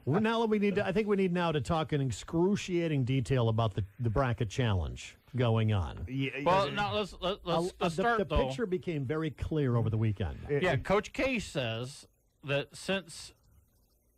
Well, now I think we need now to talk in excruciating detail about the bracket challenge going on. Well, now let's start, the though. picture became very clear over the weekend. Yeah, Coach K says that since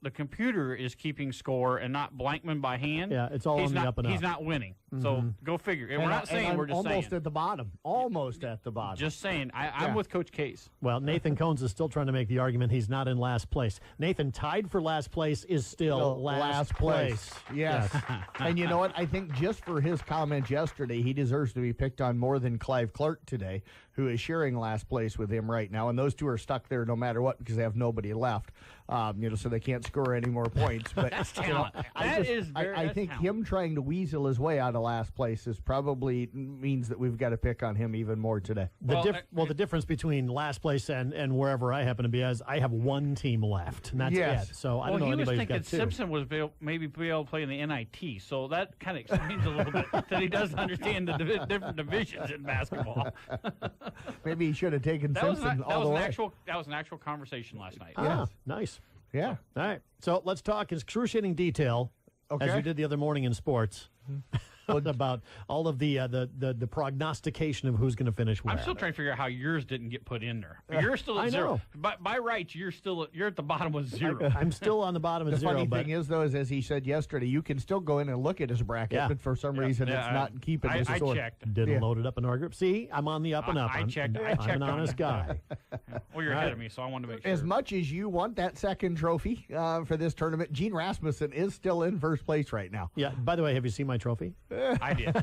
the computer is keeping score and not Blankman by hand, Yeah, it's all he's on the not, up and up. He's not winning. So go figure. And we're not saying, I'm we're just almost saying. at the bottom. Almost at the bottom. Just saying. I'm Yeah. with Coach Case. Well, Nathan Cones is still trying to make the argument he's not in last place. Nathan, tied for last place, is still last place. Yes. And you know what? I think just for his comments yesterday, he deserves to be picked on more than Clive Clark today, who is sharing last place with him right now. And those two are stuck there no matter what because they have nobody left. So they can't score any more points. But That's talent. I think talent. him trying to weasel his way out of last place is probably means that we've got to pick on him even more today. The difference between last place and wherever I happen to be is I have one team left, and that's Yes. it. So I Well, don't know he was anybody's thinking got two. Simpson was maybe be able to play in the NIT, so that kind of explains a little bit that he doesn't understand the different divisions in basketball. Maybe he should have taken Simpson all the way. That was an actual conversation last night. Ah, nice. Yeah. All right. So let's talk in excruciating detail, as Okay. we did the other morning in sports, about all of the prognostication of who's going to finish where. I'm still trying to figure out how yours didn't get put in there. You're still I at zero. know. By rights, you're at the bottom with zero. I'm still on the bottom of The zero. funny but thing is, though, is as he said yesterday, you can still go in and look at his bracket, Yeah. but for some reason it's not keeping I the score. checked. didn't Yeah. load it up in our group. See, I'm on the up and up. I checked I'm an on honest it. guy. Well, you're ahead of me, so I wanted to make sure. As much as you want that second trophy for this tournament, Gene Rasmussen is still in first place right now. Yeah. By the way, have you seen my trophy? I did.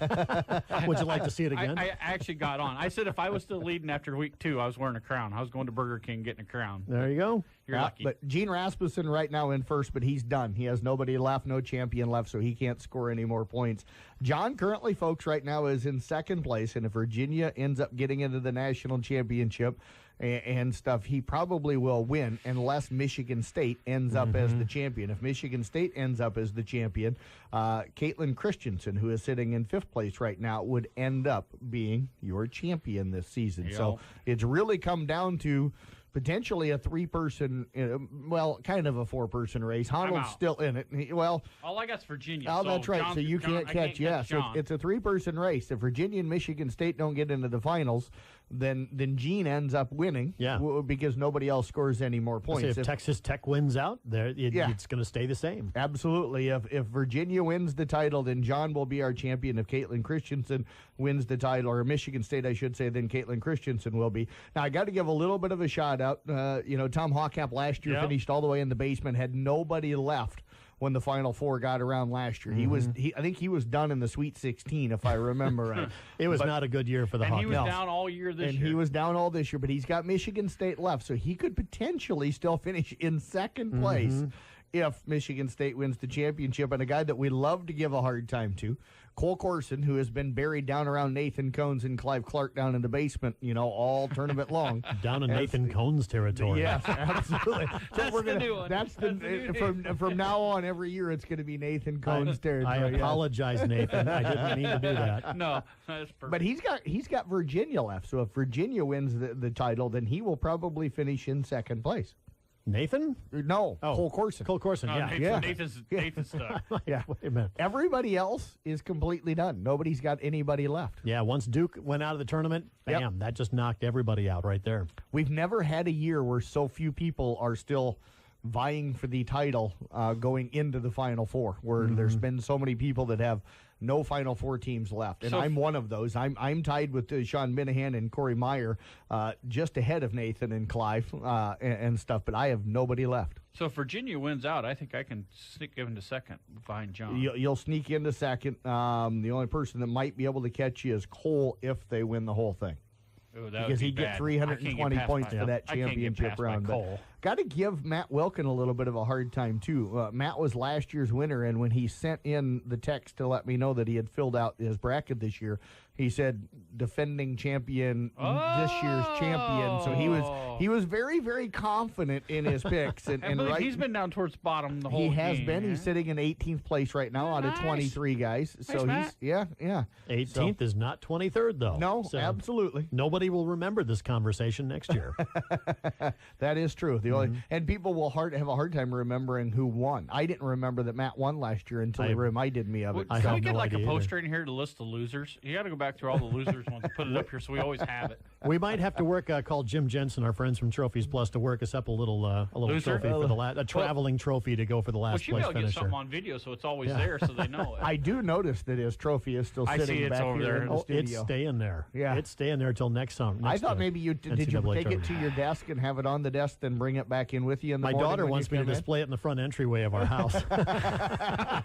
Would you like to see it again? I actually got on. I said if I was still leading after week 2, I was wearing a crown. I was going to Burger King getting a crown. There you go. You're lucky. But Gene Rasmussen right now in first, but he's done. He has nobody left, no champion left, so he can't score any more points. John currently, folks, right now is in second place, and if Virginia ends up getting into the national championship and stuff, he probably will win unless Michigan State ends up as the champion. If Michigan State ends up as the champion, Caitlin Christensen, who is sitting in fifth place right now, would end up being your champion this season. Yep. So it's really come down to potentially a three-person, kind of a four-person race. Honnold's out. still in it. All I got's Virginia. Oh, that's right. John- So you John- can't I catch. Yeah, so John. it's a three-person race. If Virginia and Michigan State don't get into the finals, then Gene ends up winning. Yeah. Because nobody else scores any more See, points. if Texas Tech wins out, it's going to stay the same. Absolutely. If Virginia wins the title, then John will be our champion. If Caitlin Christensen wins the title, or Michigan State, I should say, then Caitlin Christensen will be. Now, I got to give a little bit of a shout out. Tom Hawkamp last year Yep. finished all the way in the basement, had nobody left when the Final Four got around last year. I think he was done in the Sweet 16, if I remember right. It was not a good year for the And he was Hawks. down all year this And year. he was down all this year, but he's got Michigan State left, so he could potentially still finish in second place if Michigan State wins the championship. And a guy that we love to give a hard time to, Cole Corson, who has been buried down around Nathan Cones and Clive Clark down in the basement, all tournament long. Down in Nathan Cohn's territory. Yes, absolutely. That's the new one. That's That's the new from now on, every year it's going to be Nathan Cones territory. I yes. apologize, Nathan. I didn't mean to do that. No, that's perfect. But he's got Virginia left. So if Virginia wins the title, then he will probably finish in second place. Nathan? No, Oh, Cole Corson. Cole Corson, No, yeah. Nathan's stuck. Yeah. Wait a minute. Everybody else is completely done. Nobody's got anybody left. Yeah, once Duke went out of the tournament, Yep. bam, that just knocked everybody out right there. We've never had a year where so few people are still vying for the title going into the Final Four, where there's been so many people that have no Final Four teams left. And So- I'm one of those. I'm tied with Sean Minahan and Corey Meyer just ahead of Nathan and Clive and stuff, but I have nobody left. So if Virginia wins out, I think I can sneak into second behind John. You'll sneak into second. The only person that might be able to catch you is Cole if they win the whole thing. Ooh, that would Because be he'd get bad. 320 I can't get points past for my- that I can't get championship past my round. Cole. Got to give Matt Wilkin a little bit of a hard time, too. Matt was last year's winner, and when he sent in the text to let me know that he had filled out his bracket this year, He said defending champion, this year's champion. So he was very, very confident in his picks. And, I and believe right, he's been down towards bottom the whole he has game, been. yeah? He's sitting in 18th place right now out of Nice. 23 guys. So he's Matt. yeah. 18th is not 23rd, though. No, So absolutely. nobody will remember this conversation next year. That is true. The only and people will have a hard time remembering who won. I didn't remember that Matt won last year until he reminded me of it. I Can we have get no like a idea poster in here to list the losers? You got to go back through all the losers ones and put it up here so we always have it. We might have to work. Call Jim Jensen, our friends from Trophies Plus, to work us up a little Loser? trophy for a traveling trophy to go for the Well, last you may place get finisher. something on video so it's always there so they know it. I do notice that his trophy is still I sitting see it's back over here there. in the Oh, it's studio. staying there. Yeah. It's staying there until next summer. I thought maybe you did you NCAA take it tournament. to your desk and have it on the desk, then bring it back in with you in the My morning daughter when wants you me to come in? display it in the front entryway of our house. I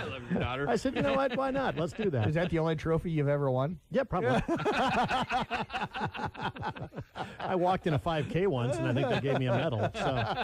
love your daughter. I said, you know what? Why not? Let's do that. Is that the only trophy you've ever won? Yeah, probably. I walked in a 5K once, and I think they gave me a medal. So